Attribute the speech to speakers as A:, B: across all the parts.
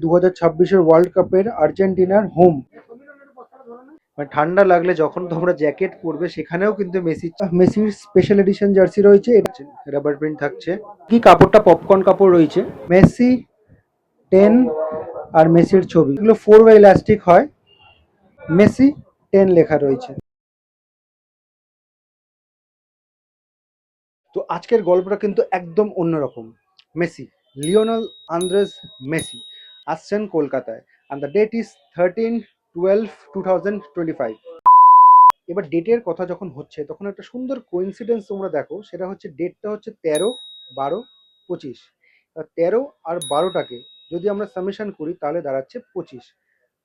A: 2026-এর world কাপের আর্জেন্টিনার home. মানে ঠান্ডা লাগলে যখন তোমরা জ্যাকেট পরবে সেখানেও কিন্তু মেসির স্পেশাল এডিশন জার্সি রয়েছে। এটা রাবার প্রিন্ট থাকছে। কি কাপড়টা পপকর্ন কাপড় রয়েছে। মেসি 10 আর মেসির ছবি, এগুলো 4 বাই ইলাস্টিক হয়। মেসি 10 লেখা রয়েছে। তো আজকের গল্পটা কিন্তু একদম অন্যরকম। মেসি, লিওনেল আন্দ্রেস মেসি আসছেন কলকাতায়, অ্যান্ড দ্য ডেট ইজ 13/12/2025। এবার ডেটের কথা যখন হচ্ছে তখন একটা সুন্দর কোইন্সিডেন্স তোমরা দেখো, সেটা হচ্ছে ডেটটা হচ্ছে 13/12/25। 13 আর 12টাকে যদি আমরা সামেশন করি তাহলে দাঁড়াচ্ছে 25।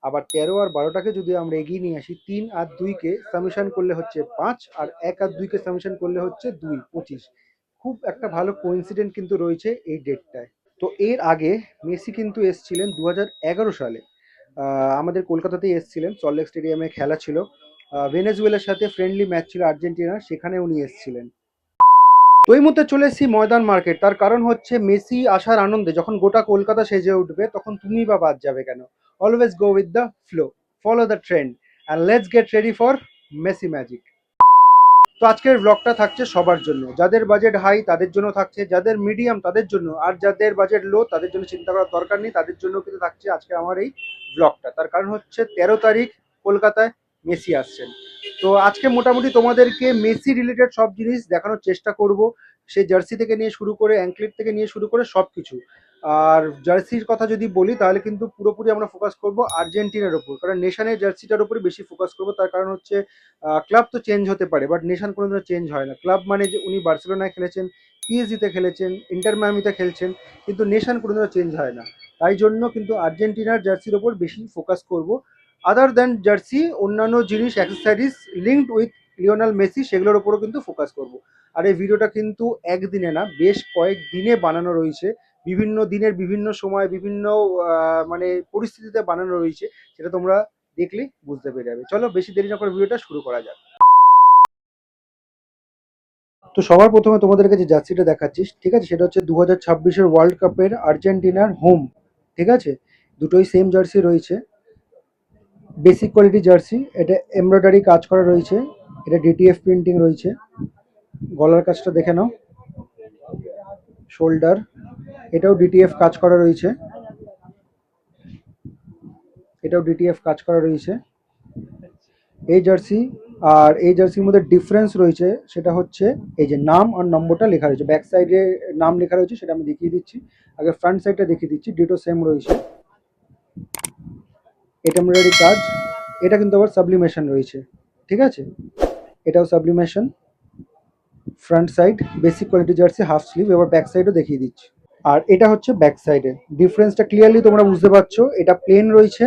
A: আবার 13 আর 12টাকে যদি আমরা এগিয়ে নিয়ে আসি, 3 আর 2কে সামেশন করলে হচ্ছে 5, আর 1 আর 2কে সামেশন করলে হচ্ছে 2, 25। খুব একটা ভালো কোইন্সিডেন্ট কিন্তু রয়েছে এই ডেটটায়। তো এর আগে মেসি কিন্তু এসছিলেন 2011 সালে, আমাদের কলকাতাতেই এসছিলেন। সল্টলেক স্টেডিয়ামে খেলা ছিল, ভেনেজুয়েলার সাথে ফ্রেন্ডলি ম্যাচ ছিল আর্জেন্টিনার, সেখানে উনি এসছিলেন। তো এই মুহূর্তে চলে এসেছি ময়দান মার্কেট। তার কারণ হচ্ছে মেসি আসার আনন্দে যখন গোটা কলকাতা সেজে উঠবে তখন তুমি বা বাদ যাবে কেন। Always go with the flow, follow the trend, and let's get ready for Messi magic. তো আজকের ব্লগটা থাকছে সবার জন্য, যাদের বাজেট হাই তাদের জন্য থাকছে, যাদের মিডিয়াম তাদের জন্য, আর যাদের বাজেট লো তাদের জন্য চিন্তা করার দরকার নেই, তাদের জন্য কিন্তু থাকছে আজকে আমার এই ব্লগটা। তার কারণ হচ্ছে 13 তারিখ কলকাতায় মেসি আসছেন। তো আজকে মোটামুটি তোমাদেরকে মেসি রিলেটেড সব জিনিস দেখানোর চেষ্টা করব, সে জার্সি থেকে নিয়ে শুরু করে অ্যাঙ্কলেট থেকে নিয়ে শুরু করে সব কিছু। আর জার্সির কথা যদি বলি তাহলে কিন্তু পুরোপুরি আমরা ফোকাস করব আর্জেন্টিনার ওপর, কারণ নেশানের জার্সিটার উপরে বেশি ফোকাস করবো। তার কারণ হচ্ছে ক্লাব তো চেঞ্জ হতে পারে বাট নেশান কোনোদিনও চেঞ্জ হয় না। ক্লাব মানে যে উনি বার্সেলোনায় খেলেছেন, পিএসজিতে খেলেছেন, ইন্টার মায়ামিতে খেলছেন, কিন্তু নেশান কোনোদিনও চেঞ্জ হয় না। তাই জন্য কিন্তু আর্জেন্টিনার জার্সির ওপর বেশি ফোকাস করব। আদার দ্যান জার্সি অন্যান্য জিনিস accessories linked with Lionel Messi সেগুলোর ওপরও কিন্তু ফোকাস করব। আর এই ভিডিওটা কিন্তু একদিনে না, বেশ কয়েক দিনে বানানো রয়েছে, বিভিন্ন দিনের বিভিন্ন সময় বিভিন্ন মানে পরিস্থিতিতে বানানো রয়েছে, সেটা তোমরা দেখলেই বুঝতে পেরে যাবে। চলো বেশি দেরি না করে ভিডিওটা শুরু করা যাক। তো সবার প্রথমে তোমাদেরকে যে জার্সিটা দেখাচ্ছিস, ঠিক আছে, সেটা হচ্ছে 2026-এর ওয়ার্ল্ড কাপের আর্জেন্টিনার হোম। ঠিক আছে, দুটোই সেম জার্সি রয়েছে, বেসিক কোয়ালিটি জার্সি। এটা এমব্রয়ডারি কাজ করা রয়েছে, এটা ডিটিএফ প্রিন্টিং রয়েছে। গলার কাজটা দেখে নাও, শোল্ডার, এটাও ডিটিএফ কাজ করা রয়েছে, এটাও ডিটিএফ কাজ করা রয়েছে এই জার্সি। আর এই জার্সির মধ্যে ডিফারেন্স রয়েছে, সেটা হচ্ছে এই যে নাম আর নম্বরটা লেখা রয়েছে। ব্যাক সাইডে নাম লেখা রয়েছে, সেটা আমি দেখিয়ে দিচ্ছি। আগে ফ্রন্ট সাইডটা দেখিয়ে দিচ্ছি, ডিটো সেম রয়েছে। এটা এমব্রয়ডারি কাজ, এটা কিন্তু আবার সাবলিমেশন রয়েছে। ঠিক আছে, এটাও sublimation. Front side basic quality jersey, half sleeve. এবার ব্যাক সাইডও দেখিয়ে দিচ্ছি। আর এটা হচ্ছে ব্যাক সাইডে, ডিফারেন্সটা ক্লিয়ারলি তোমরা বুঝতে পারছো। এটা প্লেন রয়েছে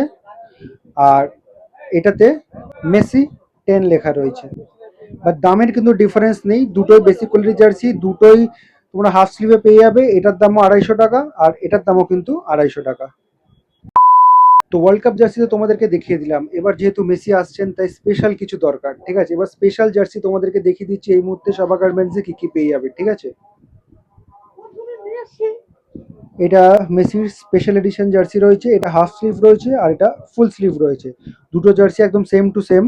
A: আর এটাতে মেসি 10 লেখা রয়েছে। বাট দামের কিন্তু ডিফারেন্স নেই, দুটোই বেসিক কোয়ালিটি জার্সি, দুটোই তোমরা হাফ স্লিভে পেয়ে যাবে। এটার দামও 250 টাকা আর এটার দামও কিন্তু 250 টাকা। তো ওয়ার্ল্ড কাপ জার্সি তো তোমাদেরকে দেখিয়ে দিলাম, এবার যেহেতু মেসি আসছেন তাই স্পেশাল কিছু দরকার। ঠিক আছে, এবার স্পেশাল জার্সি তোমাদেরকে দেখিয়ে দিচ্ছি এই মুহূর্তে সাবা গার্মেন্টসে কি কি পেয়ে যাবে। ঠিক আছে, এটা মেসির স্পেশাল এডিশন জার্সি রয়েছে, এটা হাফ স্লিভ রয়েছে আর এটা ফুল স্লিভ রয়েছে। দুটো জার্সি একদম সেম টু সেম।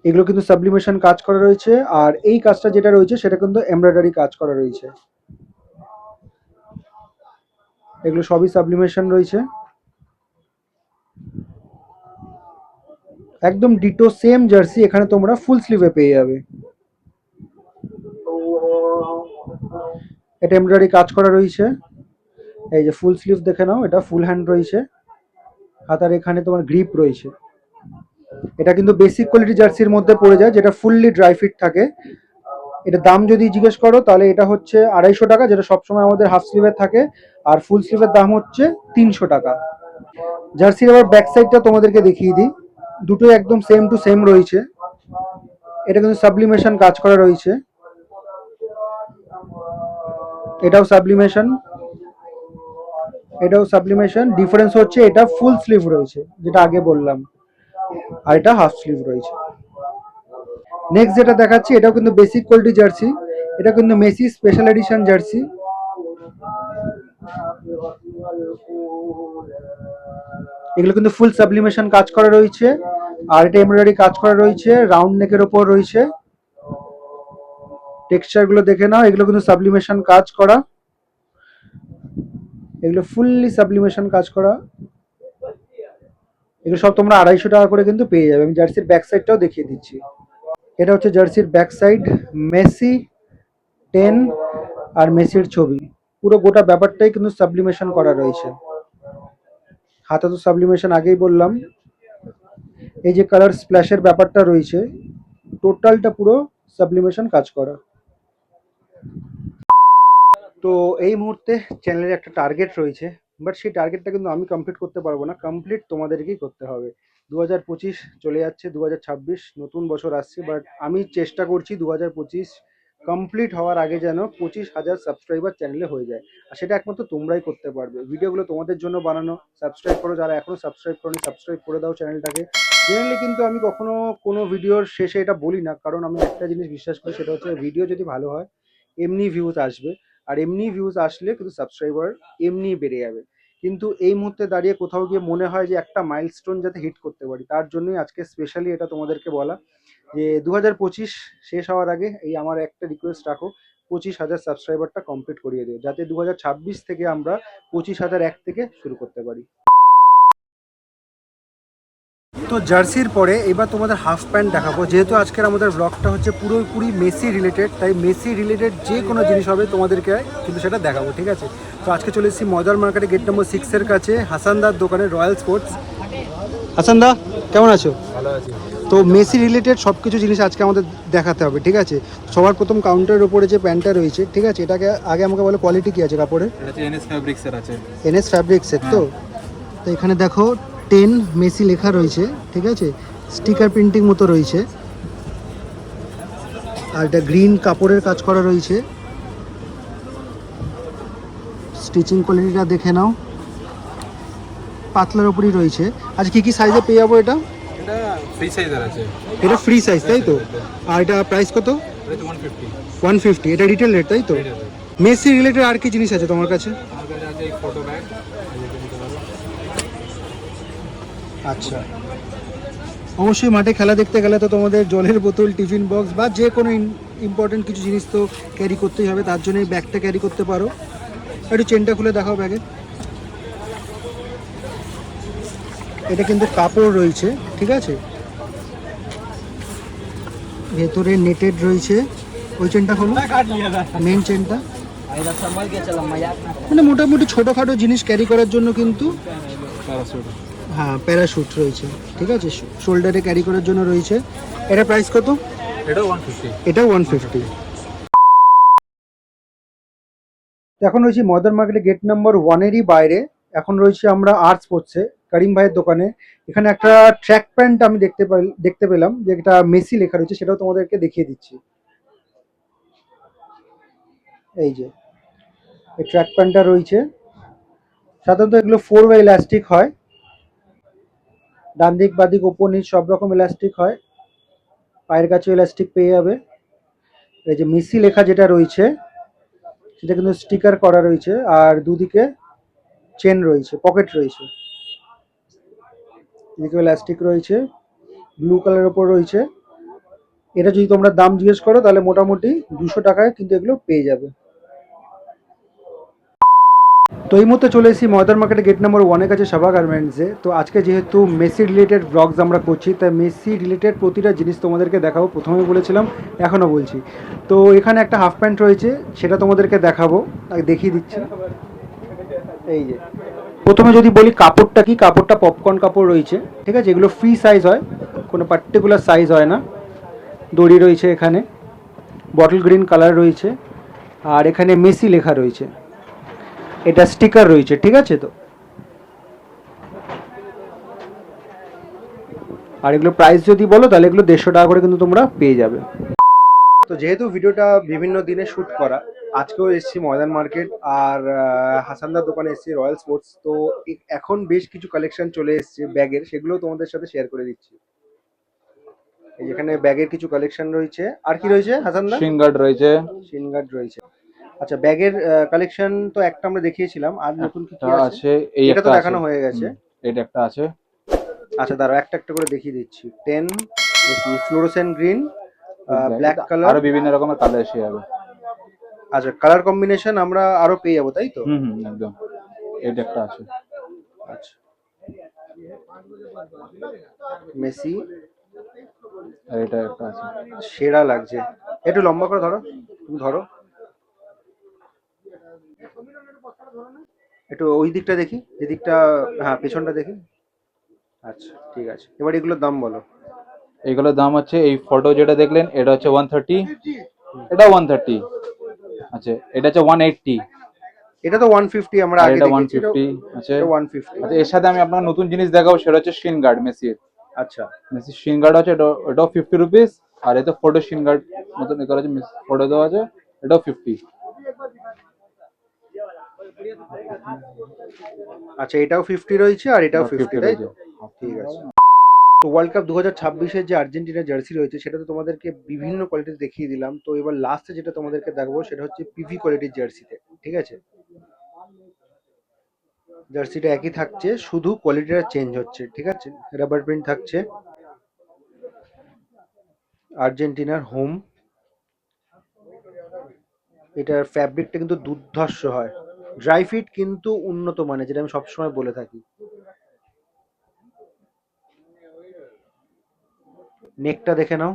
A: এগুলো কিন্তু সাবলিমেশন কাজ করা রয়েছে, আর এই কাজটা যেটা রয়েছে সেটা কিন্তু এমব্রয়ডারি কাজ করা রয়েছে। এগুলো সবই সাবলিমেশন রয়েছে, একদম ডিটো সেম জার্সি এখানে তোমরা ফুল স্লিভে পেয়ে যাবে। এটা এমব্রয়ডারি কাজ করা রয়েছে, এই যে ফুল স্লিভ দেখে নাও, এটা ফুল হ্যান্ড রয়েছে। হাতার এখানে তোমার গ্রিপ রয়েছে। এটা কিন্তু বেসিক কোয়ালিটি জার্সির মধ্যে পড়ে যায়, যেটা ফুললি ড্রাই ফিট থাকে। এটা দাম যদি জিজ্ঞেস করো তাহলে এটা হচ্ছে 250 টাকা, যেটা সবসময় আমাদের হাফ স্লিভের থাকে। আর ফুল স্লিভের দাম হচ্ছে 300 টাকা। জার্সির আবার ব্যাক সাইডটা তোমাদেরকে দেখিয়ে দিই, দুটোই একদম সেম টু সেম রয়েছে। এটা কিন্তু সাবলিমেশন কাজ করা রয়েছে, এটাও সাবলিমেশন, এটাও সাবলিমেশন। ডিফারেন্স হচ্ছে এটা ফুল স্লিভ রয়েছে যেটা আগে বললাম, আর এটা হাফ স্লিভ রয়েছে। নেক্সট যেটা দেখাচ্ছি এটাও কিন্তু বেসিক কোয়ালিটি জার্সি, এটা কিন্তু মেসি স্পেশাল এডিশন জার্সি। এগুলো কিন্তু ফুল সাবলিমেশন কাজ করা রয়েছে, আর এটা এমব্রয়ডারি কাজ করা রয়েছে, রাউন্ড নেকের ওপর রয়েছে। টেক্সচার গুলো দেখে নাও, এগুলো কিন্তু সাবলিমেশন কাজ করা, এগুলো ফুললি সাবলিমেশন কাজ করা। এগুলো সব তোমরা 250 টাকা করে কিন্তু পেয়ে যাবে। আমি জার্সির ব্যাক সাইডটাও দেখিয়ে দিচ্ছি। এটা হচ্ছে জার্সির ব্যাক সাইড, মেসি 10 আর মেসির ছবি, পুরো গোটা ব্যাপারটাই কিন্তু সাবলিমেশন করা রয়েছে। হাতে তো সাবলিমেশন আগেই বললাম। এই যে কালার স্প্ল্যাশের ব্যাপারটা রয়েছে, টোটালটা পুরো সাবলিমেশন কাজ করা। তো এই মুহূর্তে চ্যানেলের একটা টার্গেট রয়েছে, বাট সেই টার্গেটটা কিন্তু আমি কমপ্লিট করতে পারবো না, কমপ্লিট তোমাদেরকেই করতে হবে। 2025 চলে যাচ্ছে, 2026 নতুন বছর আসছে, বাট আমি চেষ্টা করছি 2025 কমপ্লিট হওয়ার আগে যেন 25,000 সাবস্ক্রাইবার চ্যানেলে হয়ে যায়। আর সেটা একমাত্র তোমরাই করতে পারবে। ভিডিওগুলো তোমাদের জন্য বানানো। সাবস্ক্রাইব করো, যারা এখনো সাবস্ক্রাইব করোনি সাবস্ক্রাইব করে দাও চ্যানেলটাকে। জেনারেলি কিন্তু আমি কখনো কোনো ভিডিওর শেষে এটা বলি না, কারণ আমি একটা জিনিস বিশ্বাস করি, সেটা হচ্ছে ভিডিও যদি ভালো হয় এমনি ভিউজ আসবে, আর এমনি ভিউজ আসলে কিন্তু সাবস্ক্রাইবার এমনি বেড়ে যাবে। কিন্তু এই মুহূর্তে দাঁড়িয়ে কোথাও গিয়ে মনে হয় যে একটা মাইলস্টোন যাতে হিট করতে পারি, তার জন্যই আজকে স্পেশালি এটা তোমাদেরকে বলা, যে 2025 শেষ হওয়ার আগে এই আমার একটা রিকোয়েস্ট রাখো, 25,000 সাবস্ক্রাইবারটা কমপ্লিট করিয়ে দিও, যাতে 2026 থেকে আমরা 25,001 থেকে শুরু করতে পারি। তো জার্সির পরে এবার তোমাদের হাফ প্যান্ট দেখাবো। যেহেতু আজকের আমাদের ব্লগটা হচ্ছে পুরোপুরি মেসি রিলেটেড, তাই মেসি রিলেটেড যে কোনো জিনিস হবে তোমাদেরকে কিন্তু সেটা দেখাবো, ঠিক আছে? তো আজকে চলে এসেছি ময়দার মার্কেটে গেট নম্বর 6-এর কাছে হাসানদার দোকানে, রয়্যাল স্পোর্টস। হাসানদা, কেমন আছো?
B: ভালো আছি।
A: তো মেসি রিলেটেড সব কিছু জিনিস আজকে আমাদের দেখাতে হবে, ঠিক আছে? সবার প্রথম কাউন্টারের উপরে যে প্যান্টটা রয়েছে, ঠিক আছে, এটাকে আগে আমাকে বলো কোয়ালিটি কী আছে কাপড়ের?
B: এটা হচ্ছে এনএস ফ্যাব্রিক্সের আছে।
A: এনএস ফ্যাব্রিক্সের তো? তো এখানে দেখো 10 মেসি লেখা রয়েছে, ঠিক আছে, স্টিকার প্রিন্টিং মতো রয়েছে, আর এটা গ্রিন কাপড়ের কাজ করা রয়েছে। স্টিচিং কোয়ালিটিটা দেখে নাও, পাতলার উপরই রয়েছে। আজ কি কি সাইজে পেয়ে যাবো এটা?
B: এটা ফ্রি সাইজের আছে।
A: এটা ফ্রি সাইজ তাই তো? আর এটা প্রাইস কত?
B: এটা 150।
A: 150, এটা রিটেল রেট তাই তো? মেসি রিলেটেড আর কি জিনিস আছে তোমার কাছে?
B: আমার কাছে আছে এই ফটো ব্যাগ।
A: আচ্ছা, অবশ্যই মাঠে খেলা দেখতে গেলে তো তোমাদের জলের বোতল, টিফিন বক্স বা যে কোনো ইম্পর্টেন্ট কিছু জিনিস তো ক্যারি করতেই হবে, তার জন্য এই ব্যাগটা ক্যারি করতে পারো। একটু চেনটা খুলে দেখাও ব্যাগে। এটা কিন্তু কাপড় রয়েছে, ঠিক আছে, ভেতরে নেটেড রয়েছে। ওই চেনটা খোলো, মেন চেনটা। মানে মোটামুটি ছোটোখাটো জিনিস ক্যারি করার জন্য কিন্তু,
B: প্যারাসুট।
A: হ্যাঁ, প্যারাশুট রয়েছে, ঠিক আছে, শোল্ডারে ক্যারি করার জন্য রয়েছে। এটা প্রাইস কত?
B: এটা 150।
A: এটা 150। এখন রয়েছি ময়দান মার্কেটে গেট নাম্বার 1-এরই বাইরে। এখন রয়েছি আমরা আর স্পোর্টসে, করিম ভাইয়ের দোকানে। এখানে একটা ট্র্যাক প্যান্ট আমি দেখতে পেলাম, যে এটা মেসি লেখা রয়েছে, সেটাও তোমাদেরকে দেখিয়ে দিচ্ছি। এই যে এই ট্র্যাক প্যান্টটা রয়েছে, সাধারণত এগুলো 4 ওয়ে ইলাস্টিক হয়, ডান দিক বাদিক ওপর নিচ সব রকম ইলাস্টিক হয়, পায়ের কাছেও ইলাস্টিক পেয়ে যাবে। এই যে মেসি লেখা যেটা রয়েছে সেটা কিন্তু স্টিকার করা রয়েছে, আর দুদিকে চেন রয়েছে, পকেট রয়েছে, এদিকে ইলাস্টিক রয়েছে, ব্লু কালারের ওপর রয়েছে। এটা যদি তোমরা দাম জিজ্ঞেস করো তাহলে মোটামুটি 200 টাকায় কিন্তু এগুলো পেয়ে যাবে। তো এই মুহূর্তে চলে এসেছি ময়দান মার্কেটে গেট নাম্বার 1-এর কাছে সাবা গার্মেন্টসে। তো আজকে যেহেতু মেসি রিলেটেড ব্লগস আমরা করছি, তাই মেসি রিলেটেড প্রতিটা জিনিস তোমাদেরকে দেখাবো। প্রথমে বলেছিলাম, এখনও বলছি। তো এখানে একটা হাফ প্যান্ট রয়েছে, সেটা তোমাদেরকে দেখাবো, দেখিয়ে দিচ্ছি। এই যে প্রথমে যদি বলি কাপড়টা কি, কাপড়টা পপকর্ন কাপড় রয়েছে, ঠিক আছে, এগুলো ফ্রি সাইজ হয়, কোনো পার্টিকুলার সাইজ হয় না। দড়ি রয়েছে এখানে, বটল গ্রিন কালার রয়েছে, আর এখানে মেসি লেখা রয়েছে, এটা স্টিকার রয়েছে, ঠিক আছে। তো আর এগুলো প্রাইস যদি বলো তাহলে এগুলো 150 টাকা করে কিন্তু তোমরা পেয়ে যাবে। তো যেহেতু ভিডিওটা বিভিন্ন দিনে শ্যুট করা, আজকেও এসেছি ময়দান মার্কেট, আর হাসানদার দোকানে এসেছি রয়্যাল স্পোর্টস। তো এখন বেশ কিছু কালেকশন চলে এসেছে ব্যাগের, সেগুলো তোমাদের সাথে শেয়ার করে দিচ্ছি। এই যেখানে ব্যাগের কিছু কালেকশন রয়েছে। আর কি রয়েছে হাসানদা?
C: স্ক্রিন গার্ড রয়েছে,
A: শিন গার্ড রয়েছে। আচ্ছা, ব্যাগের কালেকশন তো একটা আমরা দেখিয়েছিলাম, আর নতুন কি কি
C: একটা
A: আছে?
C: আছে, এই
A: এটা তো
C: একটা আছে।
A: দেখানো হয়ে গেছে।
C: এটা একটা আছে।
A: আচ্ছা দাঁড়াও, একটা একটা করে দেখিয়ে দিচ্ছি। 10 ফ্লোরোসেন্ট গ্রিন, ব্ল্যাক
C: এটা
A: কালার।
C: আরো বিভিন্ন রকমের কালার এসে যাবে।
A: আচ্ছা, কালার কম্বিনেশন আমরা আরো পেয়ে যাবো, তাই তো?
C: একদম। এটা একটা আছে।
A: আচ্ছা, মেসি।
C: আর এটা একটা আছে।
A: সেরা লাগছে। একটু লম্বা করে ধরো, তুমি ধরো একটু ওই দিকটা দেখি, যেদিকটা, হ্যাঁ পেছনটা দেখি। আচ্ছা ঠিক আছে, এবার এগুলোর দাম বলো।
C: এইগুলোর দাম হচ্ছে, এই ফটো যেটা দেখলেন এটা হচ্ছে 130, এটা 130, আচ্ছা এটা হচ্ছে 180,
A: এটা তো 150 আমরা
C: আর
A: আগে
C: এটা
A: দেখেছি।
C: 150 আছে।
A: এটা 150।
C: আচ্ছা, এর সাথে আমি আপনার নতুন জিনিস দেখাবো, সেটা হচ্ছে স্ক্রিন গার্ড মেসির।
A: আচ্ছা
C: মেসির স্ক্রিন গার্ড আছে, এটাও 50 রুপিস। আর এতে ফটো স্ক্রিন গার্ড মতন করা আছে, ফটো দেওয়া আছে, এটাও 50।
A: আচ্ছা, এটাও 50 রয়েছে আর এটাও 50, তাই তো?
C: রয়েছে।
A: ঠিক আছে। তো ওয়ার্ল্ড কাপ 2026-এর যে আর্জেন্টিনা জার্সি রয়েছে সেটা তো তোমাদেরকে বিভিন্ন কোয়ালিটির দেখিয়ে দিলাম। তো এবার লাস্টে যেটা তোমাদেরকে দেখাবো সেটা হচ্ছে পিভি কোয়ালিটির জার্সিতে, ঠিক আছে? জার্সিটা একই থাকছে, শুধু কোয়ালিটিটা চেঞ্জ হচ্ছে, ঠিক আছে? রাবার প্রিন্ট থাকছে, আর্জেন্টিনার হোম। এটার ফ্যাব্রিকটা কিন্তু দুর্ধর্ষ হয়, ড্রাই ফিট কিন্তু উন্নত মানের, যেটা আমি সবসময় বলে থাকি। নেকটা দেখে নাও,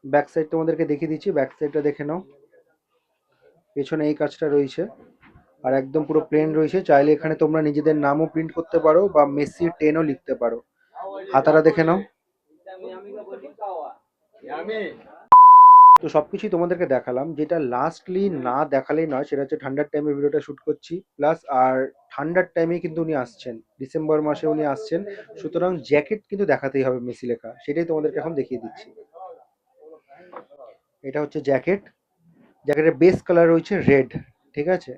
A: ব্যাক সাইড তোমাদেরকে দেখিয়ে দিচ্ছি, ব্যাক সাইডটা দেখে নাও। পেছনে এই কাজটা রয়েছে, আর একদম পুরো প্লেন রয়েছে। চাইলে এখানে তোমরা নিজেদের নামও প্রিন্ট করতে পারো বা মেসি 10ও লিখতে পারো। হাতাটা দেখে নাও। তো সবকিছুই তোমাদেরকে দেখালাম। যেটা লাস্টলি না দেখালেই নয় সেটা হচ্ছে ঠান্ডার টাইমে ভিডিওটা শ্যুট করছি, প্লাস আর ঠান্ডার টাইমে কিন্তু উনি আসছেন, ডিসেম্বর মাসে উনি আসছেন। সুতরাং জ্যাকেট কিন্তু দেখাতেই হবে মেসি লেখা, সেটাই তোমাদেরকে এখন দেখিয়ে দিচ্ছি। এটা হচ্ছে জ্যাকেট। জ্যাকেটের বেস কালার রয়েছে রেড, ঠিক আছে?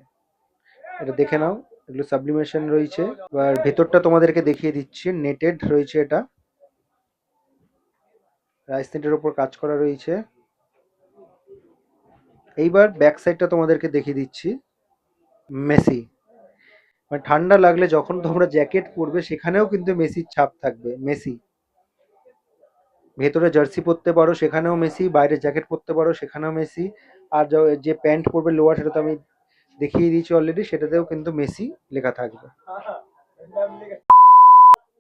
A: এটা দেখে নাও, এগুলো সাবলিমেশন রয়েছে। এবার ভেতরটা তোমাদেরকে দেখিয়ে দিচ্ছি, নেটেড রয়েছে এটা, রাইস নেটের ওপর কাজ করা রয়েছে। এইবার ব্যাক সাইডটা তোমাদেরকে দেখিয়ে দিচ্ছি, মেসি। মানে ঠান্ডা লাগলে যখন তোমরা জ্যাকেট পরবে সেখানেও কিন্তু মেসির ছাপ থাকবে, মেসি। ভেতরে জার্সি পরতে পারো সেখানেও মেসি, বাইরে জ্যাকেট পরতে পারো সেখানেও মেসি। আর যে প্যান্ট পরবে লোয়ার, সেটা তো আমি দেখিয়ে দিয়েছি অলরেডি, সেটাতেও কিন্তু মেসি লেখা থাকবে।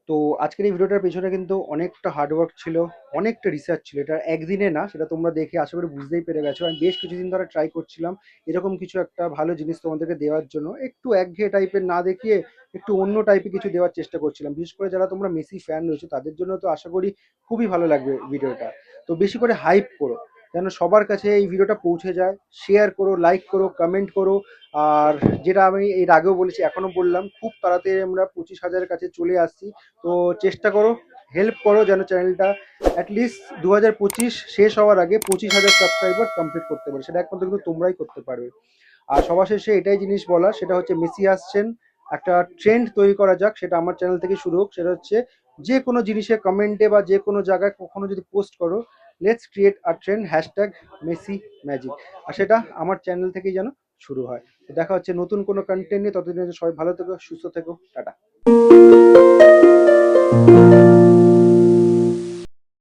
A: তো আজকের এই ভিডিওটার পেছনে কিন্তু অনেকটা হার্ডওয়ার্ক ছিল, অনেকটা রিসার্চ ছিল। এটা একদিনে না, সেটা তোমরা দেখে আশা করি বুঝতেই পেরে গেছো। আমি বেশ কিছুদিন ধরে ট্রাই করছিলাম এরকম কিছু একটা ভালো জিনিস তোমাদেরকে দেওয়ার জন্য, একটু একঘেয়ে টাইপের না দেখিয়ে একটু অন্য টাইপের কিছু দেওয়ার চেষ্টা করছিলাম। বিশেষ করে যারা তোমরা মেসি ফ্যান রয়েছে তাদের জন্য তো আশা করি খুবই ভালো লাগবে ভিডিওটা। তো বেশি করে হাইপ করো, যেন সবার কাছে এই ভিডিওটা পৌঁছে যায়। শেয়ার করো, লাইক করো, কমেন্ট করো। আর যেটা আমি এর আগেও বলেছি, এখনো বললাম, খুব তাড়াতাড়ি আমরা 25,000-এর কাছে চলে আসছি। তো চেষ্টা করো, হেল্প করো যেন চ্যানেলটা অ্যাটলিস্ট 2025 শেষ হওয়ার আগে 25,000 সাবস্ক্রাইবার কমপ্লিট করতে পারে। সেটা একমাত্র কিন্তু তোমরাই করতে পারবে। আর সবার শেষে এটাই জিনিস বলা, সেটা হচ্ছে মেসি আসছেন, একটা ট্রেন্ড তৈরি করা যাক, সেটা আমার চ্যানেল থেকে শুরু হোক। সেটা হচ্ছে যে কোনো জিনিসের কমেন্টে বা যে কোনো জায়গায় কখনো যদি পোস্ট করো, let's create a trend, hashtag Messi magic. আর সেটা আমার চ্যানেল থেকেই যেন শুরু হয়। তো দেখা হচ্ছে নতুন কোনো কন্টেন্ট নিয়ে, ততদিন সবাই ভালো থেকো, সুস্থ থেকো, টাটা।